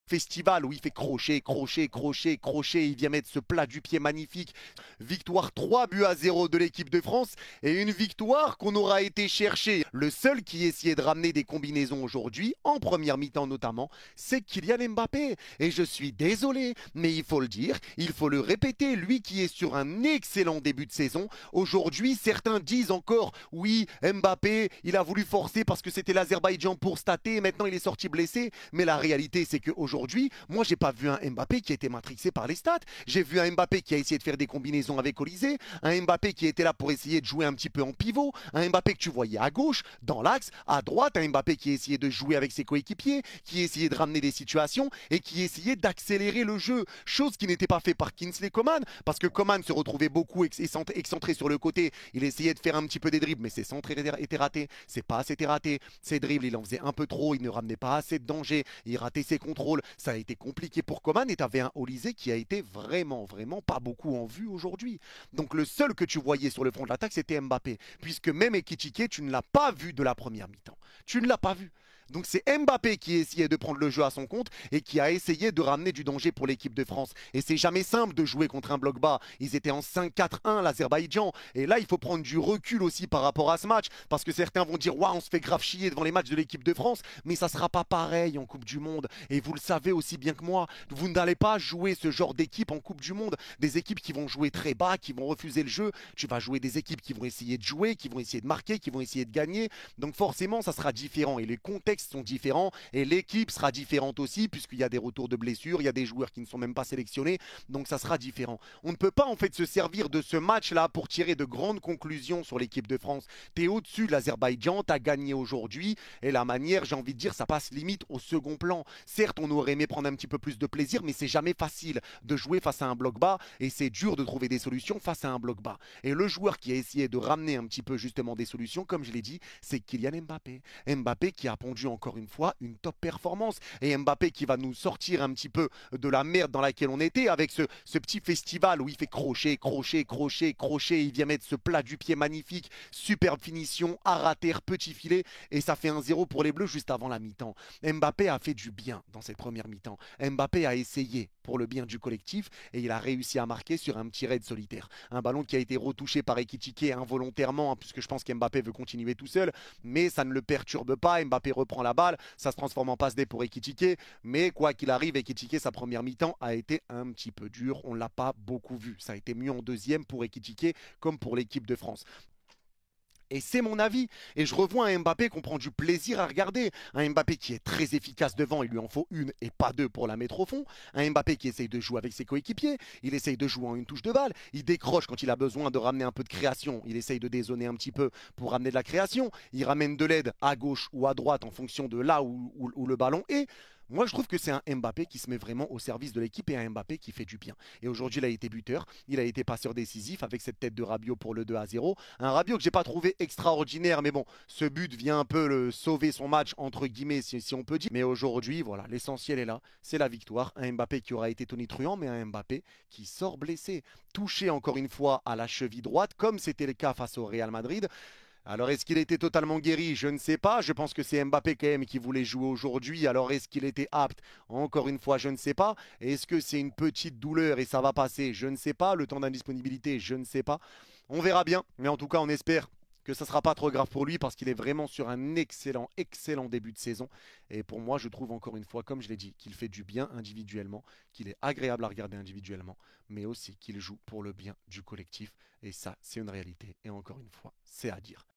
festival où il fait crochet, crochet, crochet, crochet, il vient mettre ce plat du pied magnifique. Victoire 3-0 de l'équipe de France et une victoire qu'on aura été chercher. Le seul qui essayait de ramener des combinaisons aujourd'hui, en première mi-temps notamment, c'est Kylian Mbappé. Et je suis désolé, mais il faut le dire, il faut le répéter, lui qui est sur un excellent début de saison, aujourd'hui certains disent encore, oui, Mbappé, il a voulu forcer parce que c'était l'Azerbaïdjan pour stater et maintenant il est sorti blessé, mais la réalité c'est qu'aujourd'hui, moi, j'ai pas vu un Mbappé qui a été matrixé par les stats. J'ai vu un Mbappé qui a essayé de faire des combinaisons avec Olysée, un Mbappé qui était là pour essayer de jouer un petit peu en pivot, un Mbappé que tu voyais à gauche, dans l'axe, à droite, un Mbappé qui essayait de jouer avec ses coéquipiers, qui essayait de ramener des situations et qui essayait d'accélérer le jeu. Chose qui n'était pas fait par Kingsley Coman, parce que Coman se retrouvait beaucoup excentré sur le côté. Il essayait de faire un petit peu des dribbles, mais ses centres étaient ratés, ses passes étaient ratées, ses dribbles, il en faisait un peu trop, il ne ramenait pas assez de danger, il ratait ses contrôles. Ça a été compliqué pour Coman et tu avais un Olysée qui a été vraiment, vraiment pas beaucoup en vue aujourd'hui. Donc le seul que tu voyais sur le front de l'attaque, c'était Mbappé. Puisque même Ekitike, tu ne l'as pas vu de la première mi-temps. Tu ne l'as pas vu. Donc c'est Mbappé qui essayait de prendre le jeu à son compte et qui a essayé de ramener du danger pour l'équipe de France. Et c'est jamais simple de jouer contre un bloc bas. Ils étaient en 5-4-1, l'Azerbaïdjan. Et là, il faut prendre du recul aussi par rapport à ce match. Parce que certains vont dire, waouh, on se fait grave chier devant les matchs de l'équipe de France. Mais ça sera pas pareil en Coupe du Monde. Et vous le savez aussi bien que moi. Vous n'allez pas jouer ce genre d'équipe en Coupe du Monde. Des équipes qui vont jouer très bas, qui vont refuser le jeu. Tu vas jouer des équipes qui vont essayer de jouer, qui vont essayer de marquer, qui vont essayer de gagner. Donc forcément, ça sera différent. Et les contextes sont différents. Et l'équipe sera différente aussi, puisqu'il y a des retours de blessures, il y a des joueurs qui ne sont même pas sélectionnés, donc ça sera différent. On ne peut pas en fait se servir de ce match-là pour tirer de grandes conclusions sur l'équipe de France. Tu es au-dessus de l'Azerbaïdjan, tu as gagné aujourd'hui, et la manière, j'ai envie de dire, ça passe limite au second plan. Certes, on aurait aimé prendre un petit peu plus de plaisir, mais c'est jamais facile de jouer face à un bloc bas, et c'est dur de trouver des solutions face à un bloc bas. Et le joueur qui a essayé de ramener un petit peu justement des solutions, comme je l'ai dit, c'est Kylian Mbappé. Mbappé qui a pondu encore une fois une top performance. Et Mbappé qui va nous sortir un petit peu de la merde dans laquelle on était avec ce petit festival où il fait crochet, crochet, crochet, crochet. Il vient mettre ce plat du pied magnifique, superbe finition, à rater, petit filet. Et ça fait 1-0 pour les Bleus juste avant la mi-temps. Mbappé a fait du bien dans cette première mi-temps. Mbappé a essayé pour le bien du collectif et il a réussi à marquer sur un petit raid solitaire. Un ballon qui a été retouché par Ekitike involontairement, hein, puisque je pense qu'Mbappé veut continuer tout seul, mais ça ne le perturbe pas. Mbappé reprend la balle, ça se transforme en passe D pour Ekitike, mais quoi qu'il arrive, Ekitike, sa première mi-temps a été un petit peu dure, on ne l'a pas beaucoup vu. Ça a été mieux en deuxième pour Ekitike comme pour l'équipe de France. Et c'est mon avis. Et je revois un Mbappé qu'on prend du plaisir à regarder. Un Mbappé qui est très efficace devant, il lui en faut une et pas deux pour la mettre au fond. Un Mbappé qui essaye de jouer avec ses coéquipiers. Il essaye de jouer en une touche de balle. Il décroche quand il a besoin de ramener un peu de création. Il essaye de dézoner un petit peu pour ramener de la création. Il ramène de l'aide à gauche ou à droite en fonction de là où le ballon est. Moi, je trouve que c'est un Mbappé qui se met vraiment au service de l'équipe et un Mbappé qui fait du bien. Et aujourd'hui, il a été buteur, il a été passeur décisif avec cette tête de Rabiot pour le 2-0. Un Rabiot que j'ai pas trouvé extraordinaire, mais bon, ce but vient un peu le sauver son match, entre guillemets, si on peut dire. Mais aujourd'hui, voilà, l'essentiel est là, c'est la victoire. Un Mbappé qui aura été tonitruant, mais un Mbappé qui sort blessé. Touché encore une fois à la cheville droite, comme c'était le cas face au Real Madrid. Alors, est-ce qu'il était totalement guéri? Je ne sais pas. Je pense que c'est Mbappé quand même qui voulait jouer aujourd'hui. Alors, est-ce qu'il était apte? Encore une fois, je ne sais pas. Est-ce que c'est une petite douleur et ça va passer? Je ne sais pas. Le temps d'indisponibilité, je ne sais pas. On verra bien. Mais en tout cas, on espère que ça ne sera pas trop grave pour lui parce qu'il est vraiment sur un excellent, excellent début de saison. Et pour moi, je trouve encore une fois, comme je l'ai dit, qu'il fait du bien individuellement, qu'il est agréable à regarder individuellement, mais aussi qu'il joue pour le bien du collectif. Et ça, c'est une réalité. Et encore une fois, c'est à dire.